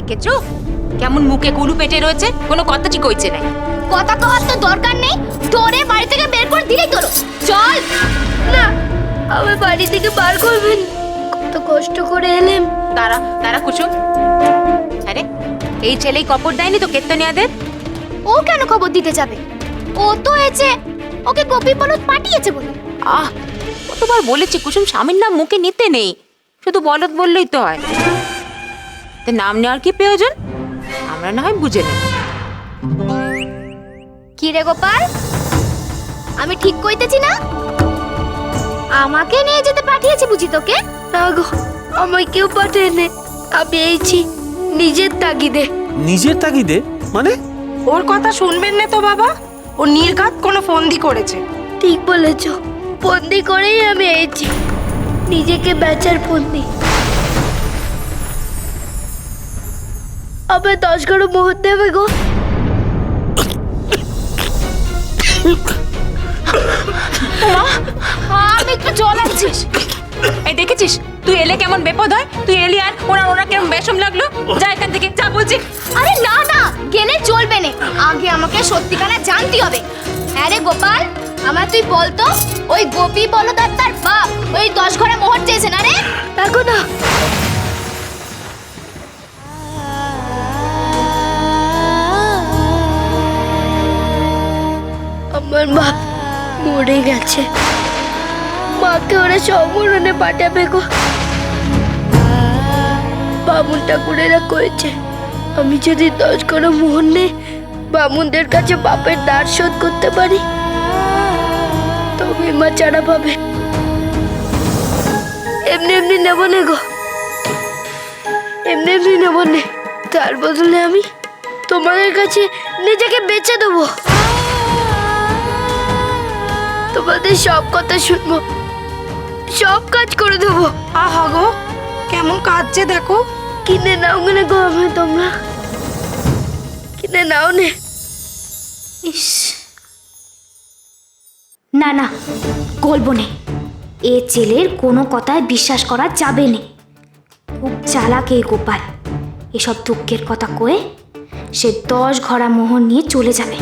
দেখেছো কেমন মুখে কুলু পেটে রয়েছে, কোনো কথা ঠিক হইছে না। কথা কওয়ার তো দরকার নেই, তোরে বাড়ি থেকে বের করে দিলেই তোর। চল না, আমার বাড়ি থেকে বার করবেন, কত কষ্ট করে এলেম। দাঁড়া দাঁড়া কুসুম, আরে এই ছেলেই খবর দেয়নি তো কেতনিয়াদের? ও কেন খবর দিতে যাবে? ও তো এসে ওকে কপি বলদ পাঠিয়েছে বলে। কতবার বলেছি কুসুম স্বামীর নাম মুখে নিতে নেই, শুধু বলদ বললেই তো হয়। নাম নেওয়ার কি প্রয়োজন, আমরা না হয় বুঝে নেব। কি রে গোপাল, আমি ঠিক কইতেছি না? আমাকে নিয়ে যেতে পাঠিয়েছি বুঝি তোকে? না গো, আমায় কেউ পাঠায়নি, আমি এইছি নিজের তাগিদে। নিজের তাগিদে মানে? ওর কথা শুনবেন না তো বাবা, ও নির্ঘাত কোনো ফন্দি করেছে। ঠিক বলেছ, বন্দি করেই আমি এইছি, নিজেকে বেচার ফন্দি। আবার 10-11 মুহূর্ত দেবে গো। আমি একটু জল আনছিস। এই দেখেছিস তুই এলে কেমন বেপদ হয়, তুই এলি আর ওরা কেমন বেশম লাগলো। যা এখান থেকে যা বলছি। আরে না না, গেলে চলবে না, আগে আমাকে সত্যিকারে জানতে হবে। আরে গোপাল, আমার তুই বলতো ওই গোপী বলদ আর তার বাপ ওই 10 ঘরে মোহর চেয়েছে না রে? দেখো না, আমার মা মরে গেছে, মাকে ওরা সমরণে পাঠাবে গো। বামুন ঠাকুরেরা কয়েছে আমি যদি 10 মোহর নে বামুনদের কাছে বাপের দাঁড় শোধ করতে পারি তবে মা চারা পাবে। এমনি এমনি নেব না গো, এমনি এমনি নেব না, তার বদলে আমি তোমাদের কাছে নিজেকে বেচে দেবো। তোমাদের সব কথা শুনবো, সব কাজ করে দেবো। আহা গো, কেমন কাঁদছে দেখো। কিনে নাও না গো, আমি তোমরা কিনে নাও নে। ইস, না না, বলবো না, এ ছেলের কোনো কথায় বিশ্বাস করা যাবে না। খুব চালাক এই গোপাল, এসব দুঃখের কথা কয়ে সে 10 ঘরা মোহর নিয়ে চলে যাবে।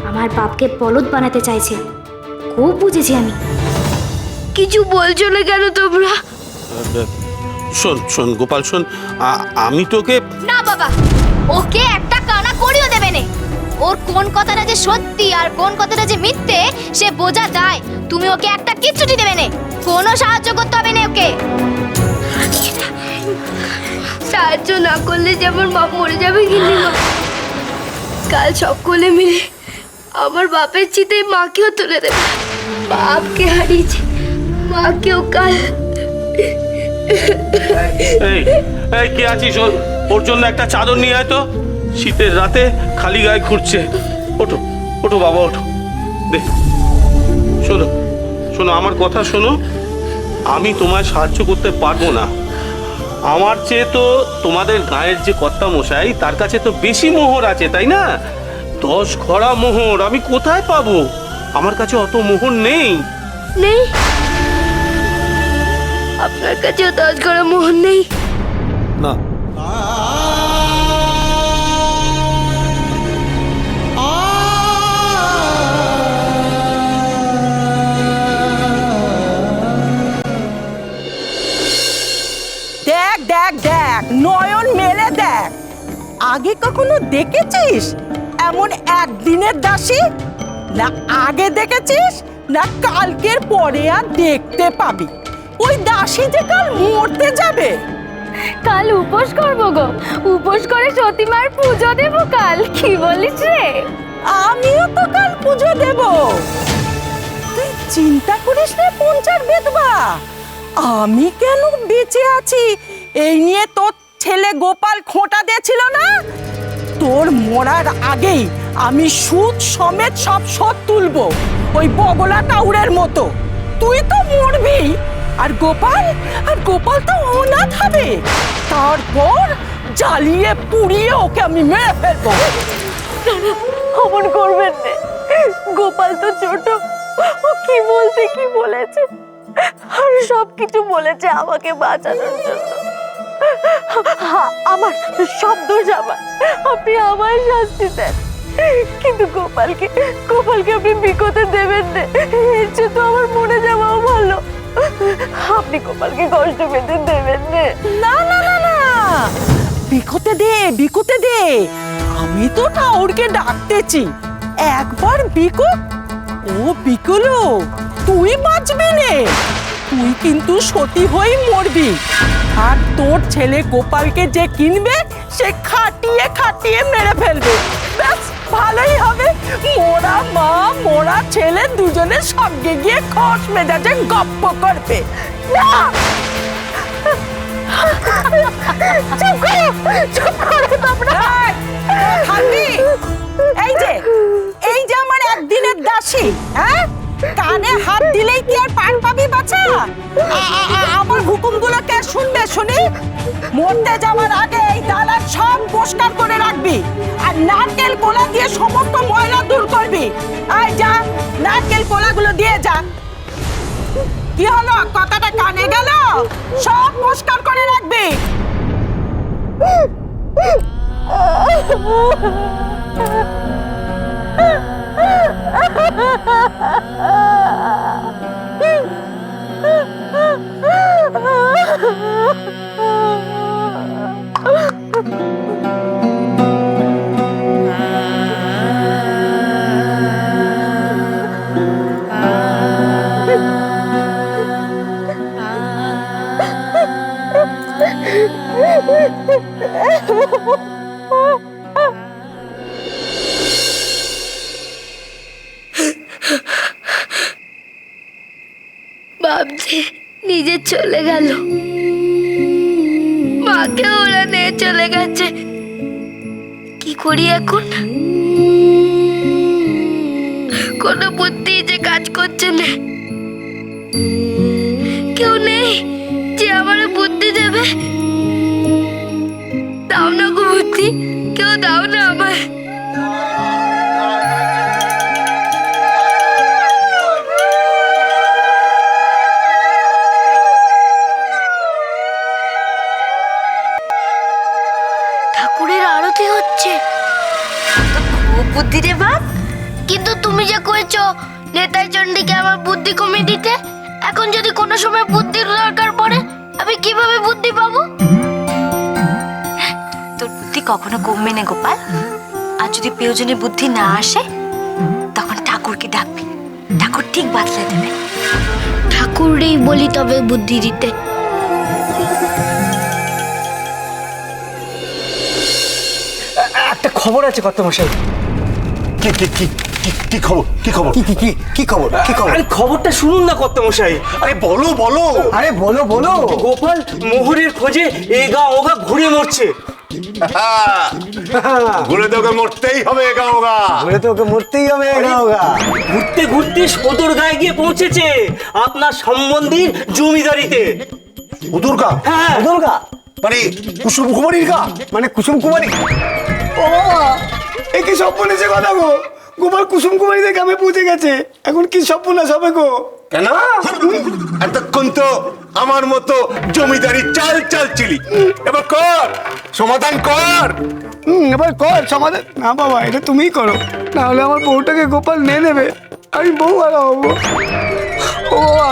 আমার বাপকে বলদ বানাতে চাইছে, খুব বুঝেছি আমি। কিছু বলছো না কেন তোমরা? শোন শোন গোপাল শোন, আমি তোকে না বাবা, ওকে একটা কানা করিও দেবে না। ওর কোন কথাটা যে সত্যি আর কোন কথাটা যে মিথ্যে সে বোঝা যায়। তুমি ওকে একটা কিচ্ছুটি দেবে না, কোনো সাহায্য করতে হবে না ওকে। সাহায্য না করলে যেমন মা মরে যাবে কিন্তু কাল সকলে মিলে আমার বাপের চিতে মাকেও তুলে দেবে। বাপকে হারিয়েছে, মাকেও কাল। এই এই কে আছিস, ওর জন্য একটা চাদর নিয়ে আয় তো, শীতের রাতে খালি গায়ে ঘুরছে। ওঠো ওঠো বাবা ওঠো, দে। শোনো শোনো আমার কথা শোনো, আমি তোমায় সাহায্য করতে পারবো না। আমার চেয়ে তো তোমাদের গায়ের যে কর্তা মশাই তার কাছে তো বেশি মোহর আছে, তাই না? 10 ঘরা মোহর আমি কোথায় পাবো? আমার কাছে অত মোহর নেই। নেই? আপনার কাছে 10 ঘরা মোহর নেই? না। দেখ দেখ দেখ, নয়ন মেলে দেখ, আগে কখনো দেখেছিস এমন একদিনের দাসী? না আগে দেখেছিস না কালকের পরে আর দেখতে পাবি। ওই দাসী যে কাল মরতে যাবে। কাল উপোস করবো গো, উপোস করে সতীমার পুজো দেবো কাল। কি বলিস রে? আমিও তো কাল পুজো দেব, তুই চিন্তা করিস না পঞ্চার বেদবা। আমি কেন বেঁচে আছি এই নিয়ে তোর ছেলে গোপাল খোঁটা দিয়েছিল না? তোর মরার আগেই আমি সুদ সমেত সব শোধ তুলবো, ওই বগলা কাউরের মতো। তুই তো মরবি, আর গোপাল তো অনাথ হবে। তারপর জ্বালিয়ে পুড়িয়ে ওকে আমি মেরে ফেলবো। অমন করবেন না, গোপাল তো ছোট, ও কি বলতে কি বলেছে, আর সবকিছু বলেছে আমাকে বাঁচানোর জন্য। আমার সব দোষ আমার, আপনি আমায় শাস্তি দেন, কিন্তু গোপালকে আপনি বিকোতে দেবেন না। এর চেয়ে তো আমার মরে যাওয়াও ভালো। আপনি গোপালকে কষ্ট পেতে দেবেন না। না না না না, বিকোতে দে। আমি তো ঠাকুরকে ডাকতেছি, একবার বিকো। ও বিকলো, তুই বাঁচবি নে, তুই কিন্তু সতী হয়ে মরবি। আর তোর ছেলে গোপালকে যে কিনবে সে খাটিয়ে মেরে ফেলবে। ব্যাস, ভালোই হবে। মোরা মা মোরা ছেলে দুজনে সঙ্গে গিয়ে খস মেজাজে গপ্প করবে। না, চুপ করো তোমরা। এই যে আমার একদিনের দাসী, হ্যাঁ, কানে হাত দিলেই কি আর পার পাবি বাছা? আমার হুকুমগুলো কে শুনবে শুনি? মরতে যাওয়ার আগে এই দালান সব পরিষ্কার করে রাখবি, আর নারকেল কোলা দিয়ে সমস্ত ময়লা দূর করবি। আয় যা, নারকেল কোলাগুলো দিয়ে যা। কি হলো, কথাটা কানে গেল? সব পরিষ্কার করে রাখবি। বাপ যে নিজে চলে গেল, মাকে ওরা নিয়ে চলে গেছে। কি করি এখন? কোনো বুদ্ধি যে কাজ করছে না, কেউ নেই যে আমার বুদ্ধি দেবে। দাও না গো বুদ্ধি, কেউ দাও না আমায়। ঠাকুরের আরতি হচ্ছে, খুব বুদ্ধি রে বাপ। কিন্তু তুমি যে কইছো নেতাই চণ্ডীকে আমার বুদ্ধি কমিয়ে দিতে, এখন যদি কোনো সময় বুদ্ধির দরকার পড়ে আমি কিভাবে বুদ্ধি পাবো? তোর বুদ্ধি কখনো কমবে না গোপাল। আর যদি প্রয়োজনে বুদ্ধি না আসে তখন ঠাকুরকে ডাকবি, ঠাকুর ঠিক বাতলে দেবে। ঠাকুরেই বলি তবে বুদ্ধি দিতে। একটা খবর আছে কর্তামশাই। কি খবর? আরে খবরটা শুনুন না কর্তামশাই। আরে বলো। আরে বলো। গোপাল মোহরের খোঁজে এগা ওগা ঘুরে মরছে। ঘুরে তোকে মরতেই হবে ঘুরতে ঘুরতে সদর গায়ে গিয়ে পৌঁছেছে আপনার সম্বন্ধীর জমিদারিতে। উদুরগা? হ্যাঁ, উদুরগা মানে কুসুম কুমারীর গা? মানে কুসুম কুমারী। ও বাবা, এ কি স্বপ্ন নিয়েছে কথা গো? গোপাল কুসুম কুমারীদের গ্রামে পৌঁছে গেছে, এখন কি স্বপ্ন হবে গো? কেন? এতক্ষণ তো আমার মতো জমিদারি চাল চিলি, এবার কর সমাধান কর। এবার কর সমাধান। না বাবা, এটা তুমিই করো, না হলে আমার বউটাকে গোপাল নিয়ে নেবে, আমি বউ আর হবো। ও বাবা,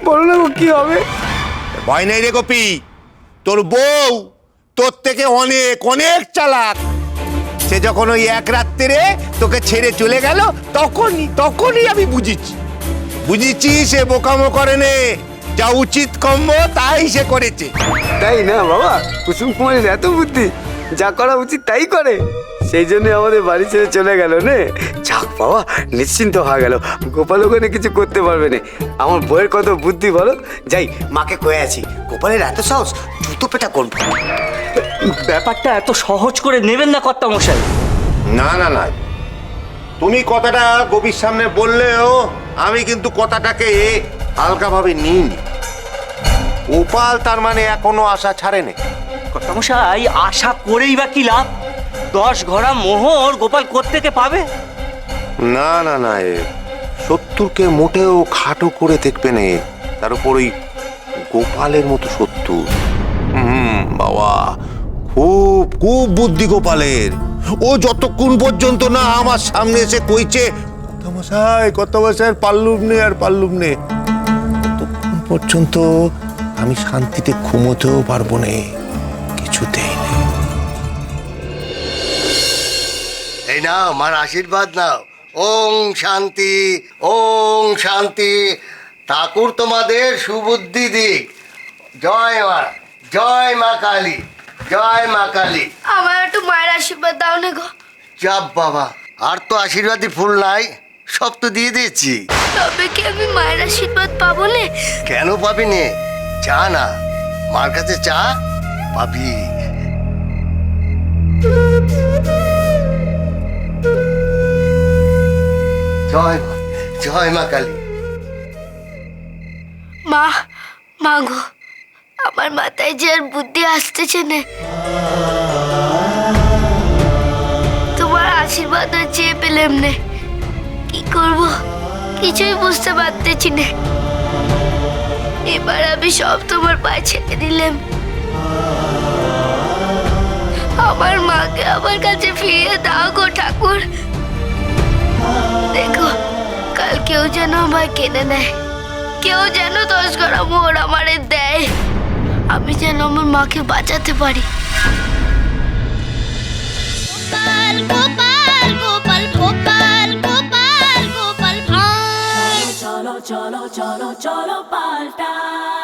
বলো না গো কি হবে? ভয় নাই রে গোপী, তোর বউ তোর থেকে অনেক অনেক চালাক। সে যখন ওই এক রাত্রে তোকে ছেড়ে চলে গেল তখনই আমি বুঝেছি সে বোকামো করে নে, যা উচিত কর্ম তাই সে করেছে। তাই না বাবা, কুসুম কুমারীর এত বুদ্ধি, যা করা উচিত তাই করে, সেই জন্য আমাদের বাড়ি ছেড়ে চলে গেল নে। যাক বাবা, নিশ্চিন্ত হয়ে গেল, গোপাল ওখানে কিছু করতে পারবে না। আমার বইয়ের কত বুদ্ধি বলো। যাই, মাকে কয়ে আছি, গোপালের এত সাহস, জুতো পেটা করবো। ব্যাপারটা এত সহজ করে নেবেন না কর্তামশাই। না, তুমি কথাটা গোপীর সামনে বললেও আমি কিন্তু কথাটাকে হালকাভাবে নিইনি। গোপাল তার মানে এখনো আশা ছাড়েনি। কর্তামশাই, আশা করেই বা কি লাভ? 10 ঘোড়া মোহর গোপাল কোত্থেকে পাবে? না শত্রুকে মোটেও খাটো করে দেখবে না, তার উপর ওই গোপালের মতো শত্রু। বাবা, খুব খুব বুদ্ধি গোপালের। ও যতক্ষণ পর্যন্ত না আমার সামনে এসে কইছে কত মশাই পাল্লুম নে আর পাল্লুম নে, ততক্ষণ পর্যন্ত আমি শান্তিতে ঘুমোতেও পারবো না, কিছুতেই না। এই নাও মার আশীর্বাদ নাও। ওং শান্তি, ওং শান্তি। ঠাকুর তোমাদের সুবুদ্ধি দিক। জয় মা, জয় মা কালী, জয় মা কালী। আমার একটু মায়ের আশীর্বাদ দাও না গো। চাপ বাবা, আর তো আশীর্বাদী ফুল নাই, সব তো দিয়ে দিয়েছি। তবে কি আমি মায়ের আশীর্বাদ পাবো না? কেন পাবি নে? চা না, মার কাছে চা, পাবি। জয় মা, জয় মা কালী। মা, মা গো, আমার মাথায় যে আর বুদ্ধি আসতেছে না। তোমার আশীর্বাদ আর চেয়ে পেলাম না, কি করব কিছুই বুঝতে পারতেছি না। এবার আমি সব তোমার পায়ে ছেড়ে দিলাম। আমার মাকে আমার কাছে ফিরিয়ে দাও গো ঠাকুর। দেখো, কাল কেউ যেন আমায় কেনে নেয়, কেউ যেন 10 গড়া মোহর আমারে দেয়, আমি যেন আমার মাকে বাঁচাতে পারি। গোপাল গোপাল গোপাল গোপাল গোপাল গোপাল ভাঁড়। চলো চলো চলো চলো পাল্টাই।